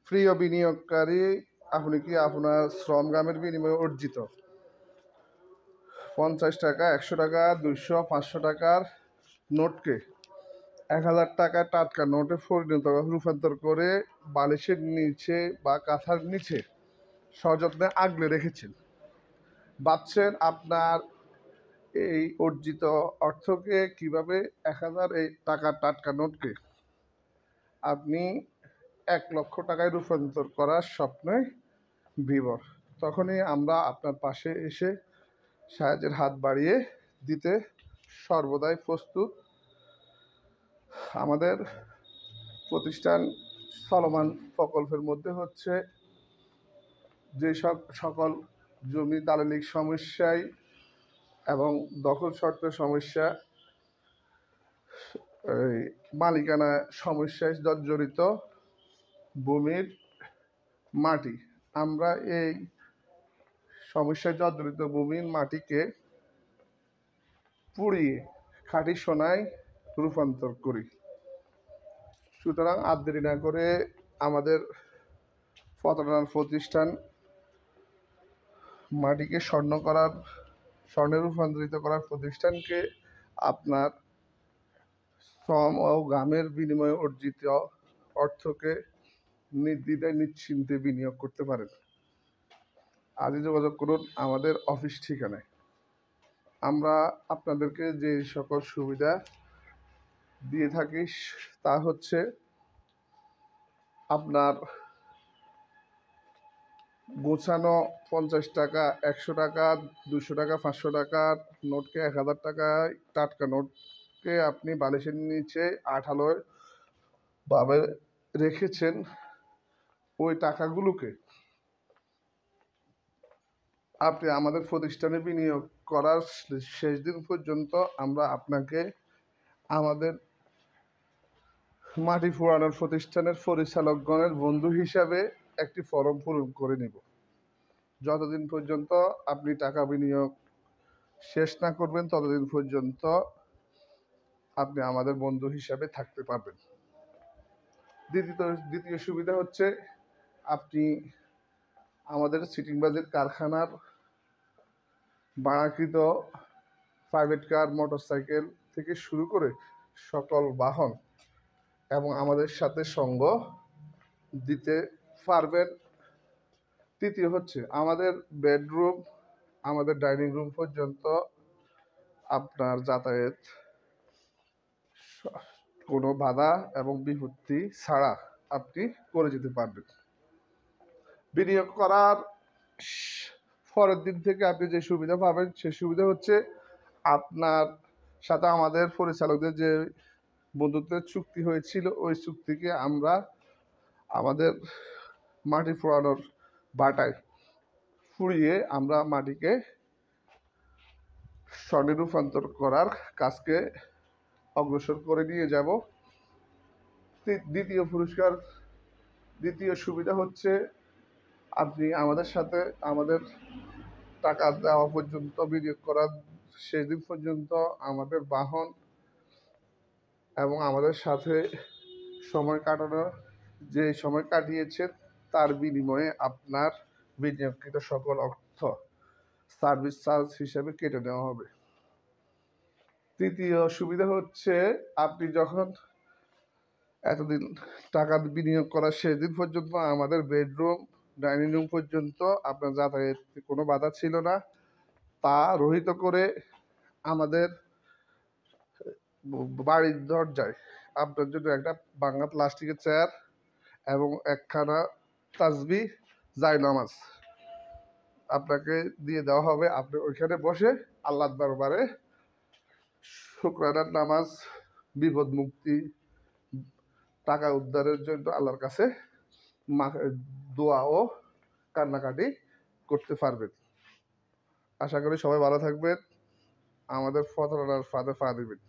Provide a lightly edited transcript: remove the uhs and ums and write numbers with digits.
প্রিয় বিনিয়োগকারী, আপনি কি আপনার শ্রম ঘামের বিনিময়ে অর্জিত 50 টাকা, 100 টাকা, 200, 500 টাকার নোটকে 1000 টাকার টাটকা নোটে রূপান্তর করে বালিশের নিচে বা কাঁথার নিচে সযত্নে আগলে রেখেছেন? ভাবছেন আপনার এই অর্জিত অর্থকে কিভাবে 1000 এই টাকার টাটকা নোটকে আপনি 1,00,000 টাকায় রূপান্তর করার স্বপ্নে বিভোর। তখনই আমরা আপনার পাশে এসে সাহায্যের হাত বাড়িয়ে দিতে সর্বদাই প্রস্তুত। আমাদের প্রতিষ্ঠান চলমান প্রকল্পের মধ্যে হচ্ছে যেসব সকল জমি দালালিক সমস্যায় এবং দখল শর্তের সমস্যা, মালিকানা সমস্যায় জর্জরিত ভূমির মাটি, আমরা এই সমস্যায় জর্জরিত ভূমির মাটিকে পুড়িয়ে খাঁটি সোনায় রূপান্তর করি। সুতরাং আর দেরি না করে আমাদের প্রতারণার প্রতিষ্ঠান মাটিকে স্বর্ণে রূপান্তরিত করার প্রতিষ্ঠানকে আপনার শ্রম ও ঘামের বিনিময়ে অর্জিত অর্থকে নির্দ্বিধায় নিশ্চিন্তে বিনিয়োগ করতে পারেন। আজই যোগাযোগ করুন আমাদের অফিস ঠিকানায়। আমরা আপনাদেরকে যে সকল সুবিধা দিয়ে থাকি তা হচ্ছে আপনার গোছানো 50 টাকা, 100 টাকা, 200 টাকা, 500 টাকার নোটকে 1000 টাকায় টাটকা নোটকে আপনি বালিশের নিচে আঠালোভাবে রেখেছেন। ওই টাকাগুলোকে আপনি আমাদের প্রতিষ্ঠানে বিনিয়োগ করার শেষ দিন পর্যন্ত আমরা আপনাকে আমাদের মাটি ফোড়ানোর প্রতিষ্ঠানের পরিচালকগণের বন্ধু হিসাবে একটি ফরম পূরণ করে নেব। যতদিন পর্যন্ত আপনি টাকা বিনিয়োগ শেষ না করবেন ততদিন পর্যন্ত আপনি আমাদের বন্ধু হিসাবে থাকতে পারবেন। দ্বিতীয় সুবিধা হচ্ছে আপনি আমাদের সিটিংবাজির কারখানার ভাড়াকৃত প্রাইভেট কার, মোটরসাইকেল থেকে শুরু করে সকল বাহন এবং আমাদের সাথে সঙ্গ দিতে পারবেন। তৃতীয় হচ্ছে আমাদের বেডরুম, আমাদের ডাইনিং রুম পর্যন্ত আপনার যাতায়াত কোনো বাধা এবং বিপত্তি ছাড়া আপনি করে যেতে পারবেন। বিনিয়োগ করার পরের দিন থেকে আপনি যে সুবিধা পাবেন সে সুবিধা হচ্ছে আপনার সাথে আমাদের পরিচালকদের যে বন্ধুত্বের চুক্তি হয়েছিল ওই চুক্তিকে আমরা আমাদের মাটি ফোড়ানোর বাটায় ফুরিয়ে আমরা মাটিকে স্বর্ণে রূপান্তর করার কাজকে অগ্রসর করে নিয়ে যাব। দ্বিতীয় সুবিধা হচ্ছে আপনি আমাদের সাথে আমাদের টাকা দেওয়া পর্যন্ত, বিনিয়োগ করার শেষ দিন পর্যন্ত আমাদের বাহন এবং আমাদের সাথে সময় কাটানো যে সময় কাটিয়েছেন তার বিনিময়ে আপনার বিনিয়োগকৃত সকল অর্থ সার্ভিস চার্জ হিসেবে কেটে নেওয়া হবে। তৃতীয় সুবিধা হচ্ছে আপনি যখন এতদিন টাকা বিনিয়োগ করার শেষ দিন পর্যন্ত আমাদের বেডরুম, ডাইনিং রুম পর্যন্ত আপনার যাতায়াতে কোনো বাধা ছিল না, তা রহিত করে আমাদের বাড়ির দরজায় আপনার জন্য একটা বাংলা প্লাস্টিকের চেয়ার এবং একখানা তাসবি জায়নামাজ আপনাকে দিয়ে দেওয়া হবে। আপনি ওইখানে বসে আল্লাহর দরবারে শুকরানার নামাজ, বিপদ মুক্তি, টাকা উদ্ধারের জন্য আল্লাহর কাছে দোয়া ও কান্নাকাটি করতে পারবেন। আশা করি সবাই ভালো থাকবেন, আমাদের প্রতারণার ফাঁদে পা দিবেন।